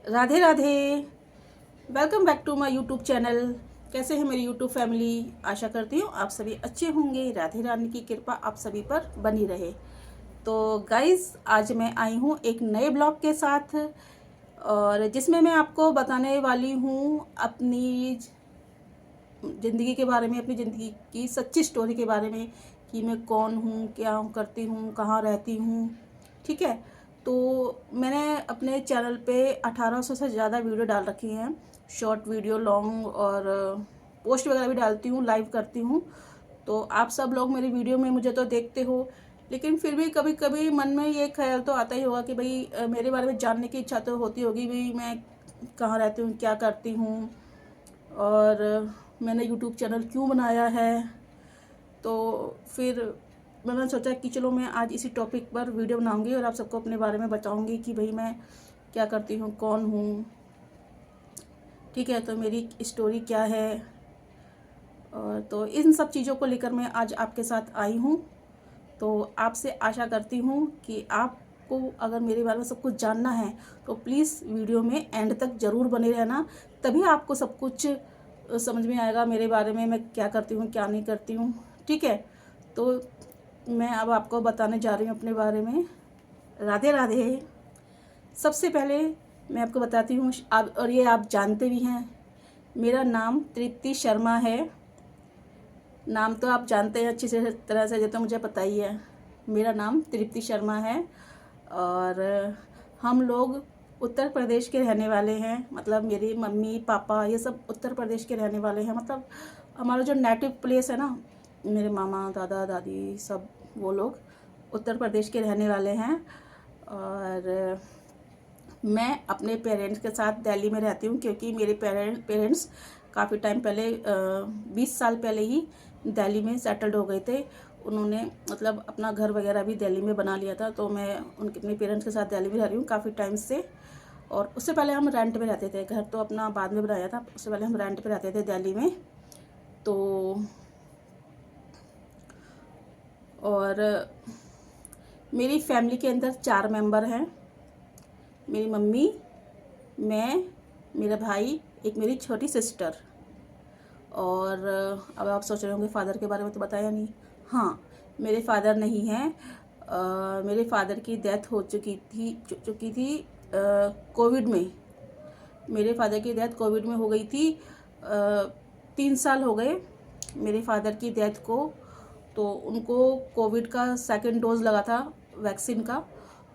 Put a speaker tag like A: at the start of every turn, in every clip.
A: Radhe Radhe. Welcome back to my YouTube channel. कैसे हैं मेरी यूट्यूब फैमिली? आशा करती हूँ आप सभी अच्छे होंगे। राधे रानी की कृपा आप सभी पर बनी रहे। तो गाइस, आज मैं आई हूँ एक नए ब्लॉग के साथ, और जिसमें मैं आपको बताने वाली हूँ अपनी ज़िंदगी के बारे में, अपनी ज़िंदगी की सच्ची स्टोरी के बारे में कि मैं कौन हूँ, क्या करती हूँ, कहाँ रहती हूँ। ठीक है। तो मैंने अपने चैनल पे 1800 से ज़्यादा वीडियो डाल रखी हैं, शॉर्ट वीडियो, लॉन्ग, और पोस्ट वगैरह भी डालती हूँ, लाइव करती हूँ। तो आप सब लोग मेरी वीडियो में मुझे तो देखते हो, लेकिन फिर भी कभी कभी मन में ये ख्याल तो आता ही होगा कि भाई मेरे बारे में जानने की इच्छा तो होती होगी, भाई मैं कहाँ रहती हूँ, क्या करती हूँ, और मैंने यूट्यूब चैनल क्यों बनाया है। तो फिर मैंने सोचा कि चलो मैं आज इसी टॉपिक पर वीडियो बनाऊंगी और आप सबको अपने बारे में बताऊंगी कि भाई मैं क्या करती हूँ, कौन हूँ। ठीक है, तो मेरी स्टोरी क्या है, और तो इन सब चीज़ों को लेकर मैं आज आपके साथ आई हूँ। तो आपसे आशा करती हूँ कि आपको अगर मेरे बारे में सब कुछ जानना है तो प्लीज़ वीडियो में एंड तक ज़रूर बने रहना, तभी आपको सब कुछ समझ में आएगा मेरे बारे में, मैं क्या करती हूँ, क्या नहीं करती हूँ। ठीक है। तो मैं अब आपको बताने जा रही हूँ अपने बारे में। राधे राधे। सबसे पहले मैं आपको बताती हूँ, आप और ये आप जानते भी हैं, मेरा नाम तृप्ति शर्मा है। नाम तो आप जानते हैं अच्छी से तरह से, ये तो मुझे पता ही है। मेरा नाम तृप्ति शर्मा है, और हम लोग उत्तर प्रदेश के रहने वाले हैं। मतलब मेरी मम्मी पापा ये सब उत्तर प्रदेश के रहने वाले हैं। मतलब हमारा जो नेटिव प्लेस है ना, मेरे मामा दादा दादी सब वो लोग उत्तर प्रदेश के रहने वाले हैं। और मैं अपने पेरेंट्स के साथ दिल्ली में रहती हूँ, क्योंकि मेरे पेरेंट्स काफ़ी टाइम पहले 20 साल पहले ही दिल्ली में सेटल्ड हो गए थे। उन्होंने मतलब अपना घर वगैरह भी दिल्ली में बना लिया था। तो मैं उनके अपने पेरेंट्स के साथ दिल्ली में रह रही हूँ काफ़ी टाइम से। और उससे पहले हम रेंट पे रहते थे, घर तो अपना बाद में बनाया था, उससे पहले हम रेंट पे रहते थे दिल्ली में। तो और मेरी फैमिली के अंदर 4 मेंबर हैं। मेरी मम्मी, मैं, मेरा भाई, एक मेरी छोटी सिस्टर। और अब आप सोच रहे होंगे फादर के बारे में तो बताया नहीं। हाँ, मेरे फादर नहीं हैं। मेरे फादर की डेथ हो चुकी थी कोविड में। मेरे फादर की डेथ कोविड में हो गई थी। 3 साल हो गए मेरे फादर की डेथ को। तो उनको कोविड का सेकंड डोज लगा था वैक्सीन का।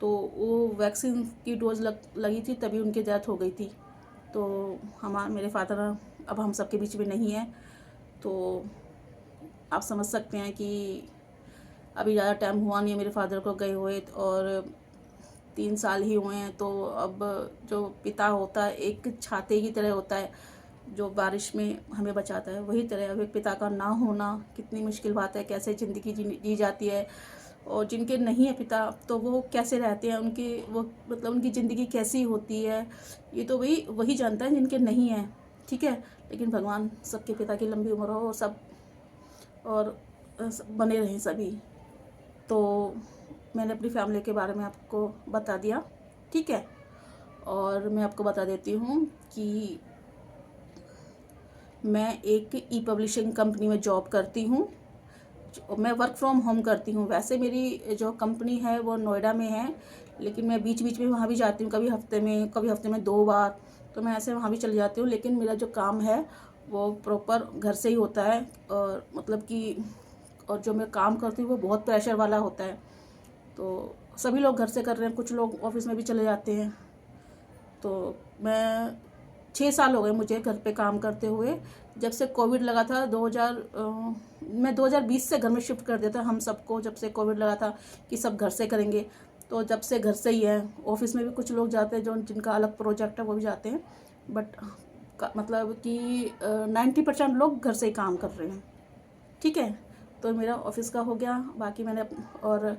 A: तो वो वैक्सीन की डोज लगी थी, तभी उनकी डेथ हो गई थी। तो मेरे फादर अब हम सबके बीच में नहीं है। तो आप समझ सकते हैं कि अभी ज़्यादा टाइम हुआ नहीं है मेरे फादर को गए हुए, और 3 साल ही हुए हैं। तो अब जो पिता होता है एक छाते की तरह होता है, जो बारिश में हमें बचाता है, वही तरह अब एक पिता का ना होना कितनी मुश्किल बात है। कैसे ज़िंदगी जी जाती है, और जिनके नहीं है पिता तो वो कैसे रहते हैं, उनकी वो मतलब उनकी ज़िंदगी कैसी होती है, ये तो वही जानता है जिनके नहीं है। ठीक है। लेकिन भगवान सबके पिता की लंबी उम्र हो, और सब और बने रहें सभी। तो मैंने अपनी फैमिली के बारे में आपको बता दिया। ठीक है। और मैं आपको बता देती हूँ कि मैं एक ई पब्लिशिंग कंपनी में जॉब करती हूँ। मैं वर्क फ्रॉम होम करती हूँ। वैसे मेरी जो कंपनी है वो नोएडा में है, लेकिन मैं बीच बीच में वहाँ भी जाती हूँ, कभी हफ्ते में 2 बार। तो मैं ऐसे वहाँ भी चली जाती हूँ। लेकिन मेरा जो काम है वो प्रॉपर घर से ही होता है, और मतलब कि और जो मैं काम करती हूँ वो बहुत प्रेशर वाला होता है। तो सभी लोग घर से कर रहे हैं, कुछ लोग ऑफिस में भी चले जाते हैं। तो मैं 6 साल हो गए मुझे घर पे काम करते हुए। जब से कोविड लगा था 2020 से घर में शिफ्ट कर दिया था हम सबको, जब से कोविड लगा था कि सब घर से करेंगे। तो जब से घर से ही है। ऑफिस में भी कुछ लोग जाते हैं, जो जिनका अलग प्रोजेक्ट है वो भी जाते हैं, बट मतलब कि 90% लोग घर से ही काम कर रहे हैं। ठीक है। तो मेरा ऑफिस का हो गया, बाकी मैंने और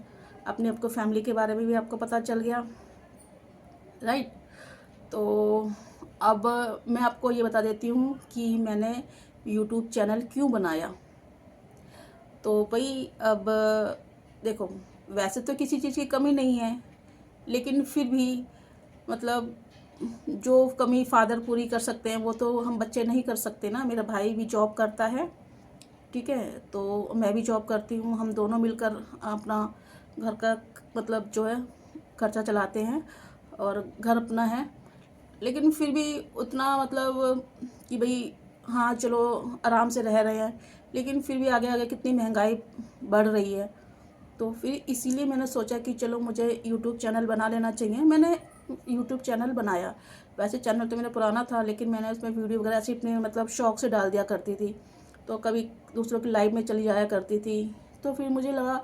A: अपने आपको फैमिली के बारे में भी आपको पता चल गया, राइट। तो अब मैं आपको ये बता देती हूँ कि मैंने यूट्यूब चैनल क्यों बनाया। तो भाई अब देखो, वैसे तो किसी चीज़ की कमी नहीं है, लेकिन फिर भी मतलब जो कमी फादर पूरी कर सकते हैं वो तो हम बच्चे नहीं कर सकते ना। मेरा भाई भी जॉब करता है, ठीक है, तो मैं भी जॉब करती हूँ, हम दोनों मिलकर अपना घर का मतलब जो है खर्चा चलाते हैं और घर अपना है। लेकिन फिर भी उतना मतलब कि भाई हाँ चलो आराम से रह रहे हैं, लेकिन फिर भी आगे आगे कितनी महंगाई बढ़ रही है। तो फिर इसीलिए मैंने सोचा कि चलो मुझे यूट्यूब चैनल बना लेना चाहिए। मैंने यूट्यूब चैनल बनाया, वैसे चैनल तो मेरा पुराना था, लेकिन मैंने उसमें वीडियो वगैरह ऐसे अपने मतलब शौक से डाल दिया करती थी, तो कभी दूसरों की लाइव में चली जाया करती थी। तो फिर मुझे लगा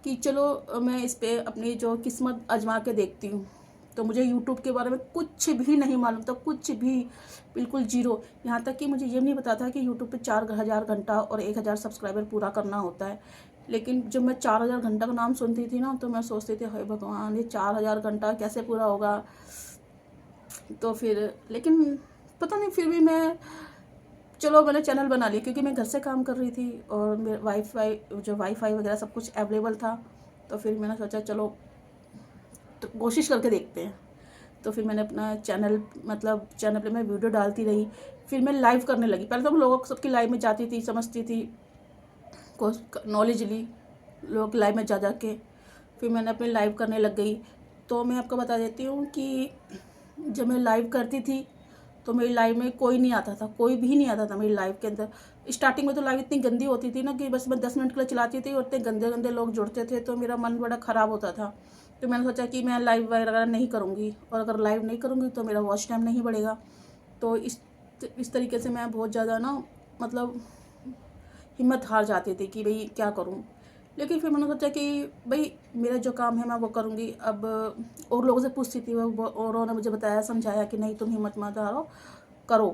A: कि चलो मैं इस पर अपनी जो किस्मत आजमा के देखती हूँ। तो मुझे यूट्यूब के बारे में कुछ भी नहीं मालूम था, कुछ भी, बिल्कुल जीरो। यहाँ तक कि मुझे ये नहीं पता था कि यूट्यूब पे 4000 घंटा और 1000 सब्सक्राइबर पूरा करना होता है। लेकिन जब मैं 4000 घंटा का नाम सुनती थी ना, तो मैं सोचती थी हे भगवान, ये 4000 घंटा कैसे पूरा होगा। तो फिर लेकिन पता नहीं, फिर भी मैं चलो मैंने चैनल बना लिया, क्योंकि मैं घर से काम कर रही थी और मेरे वाईफाई वगैरह सब कुछ अवेलेबल था। तो फिर मैंने सोचा चलो तो कोशिश करके देखते हैं। तो फिर मैंने अपना चैनल मतलब चैनल पे मैं वीडियो डालती रही, फिर मैं लाइव करने लगी। पहले तो मैं लोगों सबकी लाइव में जाती थी, समझती थी, नॉलेज ली लोग लाइव में जा जा के, फिर मैंने अपनी लाइव करने लग गई। तो मैं आपको बता देती हूँ कि जब मैं लाइव करती थी तो मेरी लाइव में कोई नहीं आता था, कोई भी नहीं आता था मेरी लाइव के अंदर। स्टार्टिंग में तो लाइव इतनी गंदी होती थी ना कि बस मैं 10 मिनट के लिए चलाती थी और इतने गंदे गंदे लोग जुड़ते थे, तो मेरा मन बड़ा ख़राब होता था। तो मैंने सोचा कि मैं लाइव वगैरह नहीं करूँगी, और अगर लाइव नहीं करूँगी तो मेरा वॉच टाइम नहीं बढ़ेगा। तो इस तरीके से मैं बहुत ज़्यादा ना मतलब हिम्मत हार जाती थी कि भाई क्या करूँ। लेकिन फिर मैंने सोचा कि भाई मेरा जो काम है मैं वो करूँगी। अब और लोगों से पूछती थी, वो औरों ने मुझे बताया, समझाया कि नहीं तुम हिम्मत मत हारो, करो।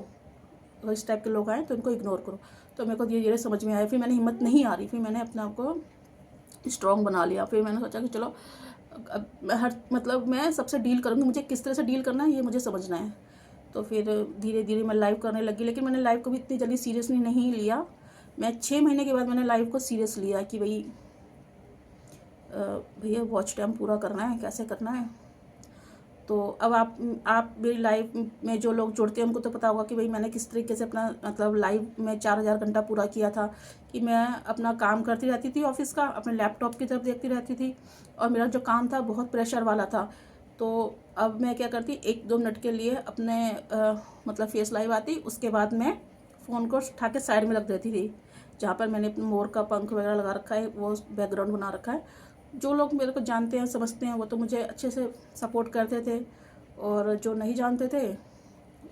A: अगर इस टाइप के लोग आए तो इनको इग्नोर करो। तो मेरे को धीरे धीरे समझ में आया, फिर मैंने हिम्मत नहीं हारी, फिर मैंने अपने आप को स्ट्रॉन्ग बना लिया। फिर मैंने सोचा कि चलो अब मैं सबसे डील करूँगी, मुझे किस तरह से डील करना है ये मुझे समझना है। तो फिर धीरे धीरे मैं लाइव करने लगी, लेकिन मैंने लाइव को भी इतनी जल्दी सीरियसली नहीं लिया। मैं 6 महीने के बाद मैंने लाइव को सीरियस लिया कि भाई भैया वॉच टाइम पूरा करना है, कैसे करना है। तो अब आप मेरी लाइव में जो लोग जुड़ते हैं उनको तो पता होगा कि भाई मैंने किस तरीके से अपना मतलब लाइव में 4000 घंटा पूरा किया था। कि मैं अपना काम करती रहती थी ऑफिस का, अपने लैपटॉप की तरफ देखती रहती थी, और मेरा जो काम था बहुत प्रेशर वाला था। तो अब मैं क्या करती, 1-2 मिनट के लिए अपने मतलब फेस लाइव आती, उसके बाद मैं फ़ोन को उठा के साइड में रख देती थी, जहाँ पर मैंने मोर का पंख वगैरह लगा रखा है, वो बैकग्राउंड बना रखा है। जो लोग मेरे को जानते हैं समझते हैं वो तो मुझे अच्छे से सपोर्ट करते थे, और जो नहीं जानते थे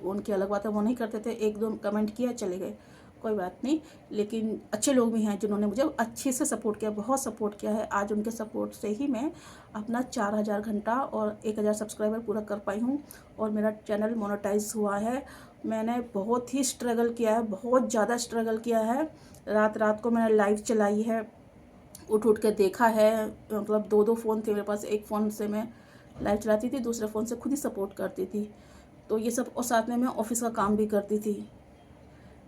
A: उनकी अलग बात है, वो नहीं करते थे, 1-2 कमेंट किया चले गए, कोई बात नहीं। लेकिन अच्छे लोग भी हैं जिन्होंने मुझे अच्छे से सपोर्ट किया, बहुत सपोर्ट किया है। आज उनके सपोर्ट से ही मैं अपना 4000 घंटा और 1000 सब्सक्राइबर पूरा कर पाई हूँ, और मेरा चैनल मोनेटाइज हुआ है। मैंने बहुत ही स्ट्रगल किया है, बहुत ज़्यादा स्ट्रगल किया है। रात रात को मैंने लाइव चलाई है, उठ उठ के देखा है। मतलब 2-2 फ़ोन थे मेरे पास, एक फ़ोन से मैं लाइव चलाती थी, दूसरे फ़ोन से खुद ही सपोर्ट करती थी। तो ये सब, और साथ में मैं ऑफिस का काम भी करती थी,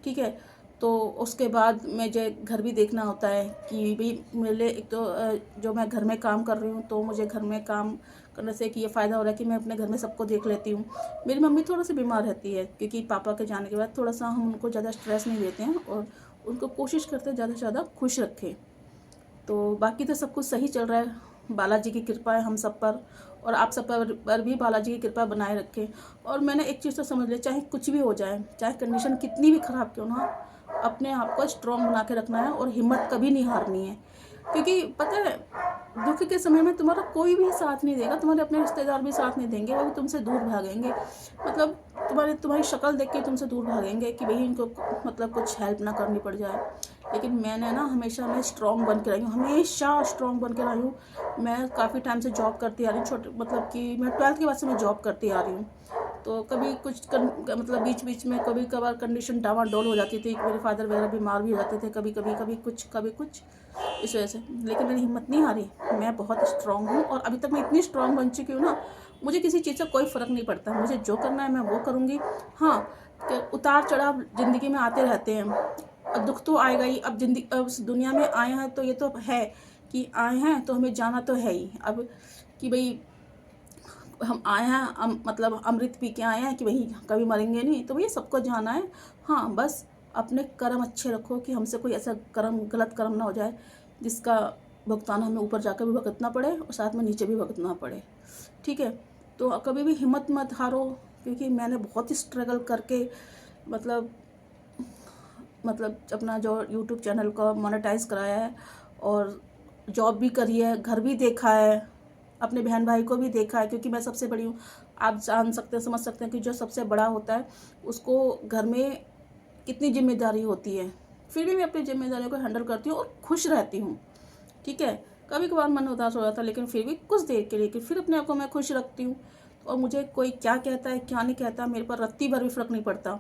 A: ठीक है। तो उसके बाद मुझे घर भी देखना होता है कि भाई मेरे लिए एक तो जो मैं घर में काम कर रही हूँ, तो मुझे घर में काम करने से कि ये फ़ायदा हो रहा है कि मैं अपने घर में सबको देख लेती हूँ। मेरी मम्मी थोड़ा सा बीमार रहती है, क्योंकि पापा के जाने के बाद थोड़ा सा हम उनको ज़्यादा स्ट्रेस नहीं देते हैं, और उनको कोशिश करते हैं ज़्यादा से ज़्यादा खुश रखें। तो बाकी तो सब कुछ सही चल रहा है, बालाजी की कृपा है हम सब पर, और आप सब पर भी बालाजी की कृपा बनाए रखें। और मैंने एक चीज़ तो समझ लिया, चाहे कुछ भी हो जाए, चाहे कंडीशन कितनी भी ख़राब क्यों ना, अपने आप को स्ट्रॉन्ग बना के रखना है, और हिम्मत कभी नहीं हारनी है। क्योंकि पता है दुख के समय में तुम्हारा कोई भी साथ नहीं देगा, तुम्हारे अपने रिश्तेदार भी साथ नहीं देंगे, वो भी तुमसे दूर भागेंगे। मतलब तुम्हारी शक्ल देख के तुमसे दूर भागेंगे कि भाई इनको मतलब कुछ हेल्प ना करनी पड़ जाए। लेकिन मैंने ना हमेशा मैं स्ट्रॉन्ग बन के रही हूँ, हमेशा स्ट्रॉन्ग बन के रही हूँ। मैं काफ़ी टाइम से जॉब करती आ रही हूँ, छोटे मतलब कि मैं 12th के बाद से मैं जॉब करती आ रही हूँ। तो कभी कुछ मतलब बीच बीच में कभी कभार कंडीशन डावाडोल हो जाती थी, मेरे फादर वगैरह बीमार भी हो जाते थे, कभी कभी कभी कुछ इस वजह से। लेकिन मैंने हिम्मत नहीं हारी, मैं बहुत स्ट्रॉन्ग हूँ, और अभी तक मैं इतनी स्ट्रॉन्ग बन चुकी हूँ ना, मुझे किसी चीज़ से कोई फ़र्क नहीं पड़ता। मुझे जो करना है मैं वो करूँगी। हाँ, उतार चढ़ाव ज़िंदगी में आते रहते हैं, अब दुख तो आएगा ही। अब इस दुनिया में आए हैं तो ये तो है कि आए हैं तो हमें जाना तो है ही। अब कि भाई हम आए हैं, मतलब अमृत पी के आए हैं कि भाई कभी मरेंगे नहीं, तो भैया सबको जाना है। हाँ, बस अपने कर्म अच्छे रखो कि हमसे कोई ऐसा कर्म, गलत कर्म ना हो जाए जिसका भुगतान हमें ऊपर जाकर भी भुगतना पड़े और साथ में नीचे भी भुगतना पड़े। ठीक है, तो कभी भी हिम्मत मत हारो, क्योंकि मैंने बहुत ही स्ट्रगल करके मतलब अपना जो यूट्यूब चैनल को मोनेटाइज कराया है, और जॉब भी करी है, घर भी देखा है, अपने बहन भाई को भी देखा है, क्योंकि मैं सबसे बड़ी हूँ। आप जान सकते हैं, समझ सकते हैं कि जो सबसे बड़ा होता है उसको घर में कितनी जिम्मेदारी होती है। फिर भी मैं अपनी जिम्मेदारियों को हैंडल करती हूँ और खुश रहती हूँ। ठीक है, कभी कभार मन उदास हो जाता है, लेकिन फिर भी कुछ देर के लिए फिर अपने आप को मैं खुश रखती हूँ। और मुझे कोई क्या कहता है क्या नहीं कहता, मेरे पर रत्ती भर भी फ़र्क नहीं पड़ता।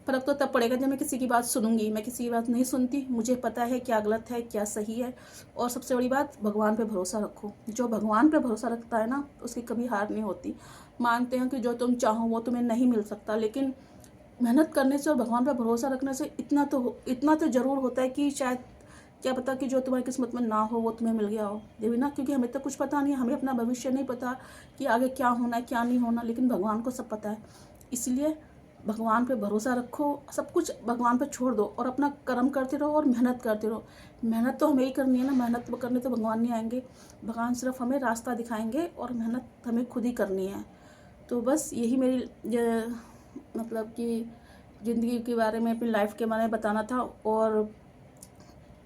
A: फ़र्क तो तब पड़ेगा जब मैं किसी की बात सुनूंगी। मैं किसी की बात नहीं सुनती, मुझे पता है क्या गलत है क्या सही है। और सबसे बड़ी बात, भगवान पे भरोसा रखो। जो भगवान पे भरोसा रखता है ना, उसकी कभी हार नहीं होती। मानते हैं कि जो तुम चाहो वो तुम्हें नहीं मिल सकता, लेकिन मेहनत करने से और भगवान पर भरोसा रखने से इतना तो ज़रूर होता है कि शायद क्या पता कि जो तुम्हारी किस्मत में ना हो वो तुम्हें मिल गया हो। ये भी ना, क्योंकि हमें तो कुछ पता नहीं है, हमें अपना भविष्य नहीं पता कि आगे क्या होना है क्या नहीं होना, लेकिन भगवान को सब पता है। इसलिए भगवान पे भरोसा रखो, सब कुछ भगवान पे छोड़ दो और अपना कर्म करते रहो और मेहनत करते रहो। मेहनत तो हमें ही करनी है ना, मेहनत करने तो भगवान नहीं आएंगे। भगवान सिर्फ हमें रास्ता दिखाएंगे और मेहनत हमें खुद ही करनी है। तो बस यही मेरी मतलब कि ज़िंदगी के बारे में, अपनी लाइफ के बारे में बताना था। और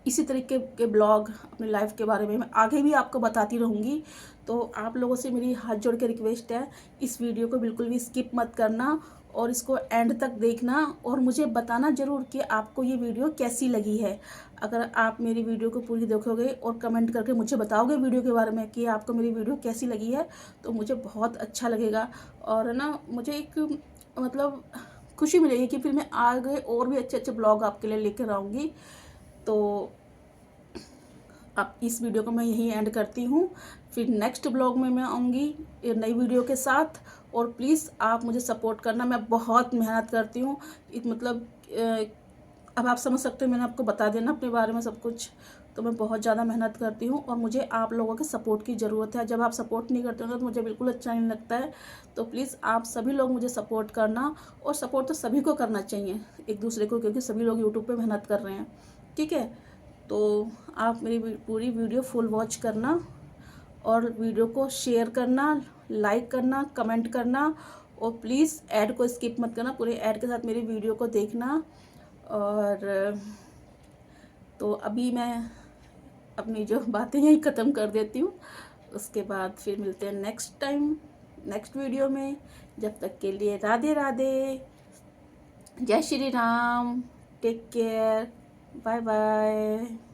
A: इसी तरीके के ब्लॉग अपनी लाइफ के बारे में मैं आगे भी आपको बताती रहूँगी। तो आप लोगों से मेरी हाथ जोड़ के रिक्वेस्ट है, इस वीडियो को बिल्कुल भी स्किप मत करना और इसको एंड तक देखना, और मुझे बताना ज़रूर कि आपको ये वीडियो कैसी लगी है। अगर आप मेरी वीडियो को पूरी देखोगे और कमेंट करके मुझे बताओगे वीडियो के बारे में कि आपको मेरी वीडियो कैसी लगी है, तो मुझे बहुत अच्छा लगेगा। और ना मुझे एक मतलब खुशी मिलेगी कि फिर मैं आगे और भी अच्छे अच्छे ब्लॉग आपके लिए लेकर आऊँगी। तो अब इस वीडियो को मैं यहीं एंड करती हूँ। फिर नेक्स्ट ब्लॉग में मैं आऊँगी एक नई वीडियो के साथ। और प्लीज़ आप मुझे सपोर्ट करना, मैं बहुत मेहनत करती हूँ। मतलब अब आप समझ सकते हो, मैंने आपको बता दिया ना अपने बारे में सब कुछ। तो मैं बहुत ज़्यादा मेहनत करती हूँ और मुझे आप लोगों के सपोर्ट की ज़रूरत है। जब आप सपोर्ट नहीं करते हो तो मुझे बिल्कुल अच्छा नहीं लगता है। तो प्लीज़ आप सभी लोग मुझे सपोर्ट करना, और सपोर्ट तो सभी को करना चाहिए एक दूसरे को, क्योंकि सभी लोग यूट्यूब पे मेहनत कर रहे हैं। ठीक है, तो आप मेरी पूरी वीडियो फुल वॉच करना और वीडियो को शेयर करना, लाइक करना, कमेंट करना, और प्लीज़ ऐड को स्किप मत करना, पूरे ऐड के साथ मेरी वीडियो को देखना। और तो अभी मैं अपनी जो बातें यहीं ख़त्म कर देती हूँ, उसके बाद फिर मिलते हैं नेक्स्ट टाइम नेक्स्ट वीडियो में। जब तक के लिए राधे राधे, जय Shri Ram, take care, bye bye.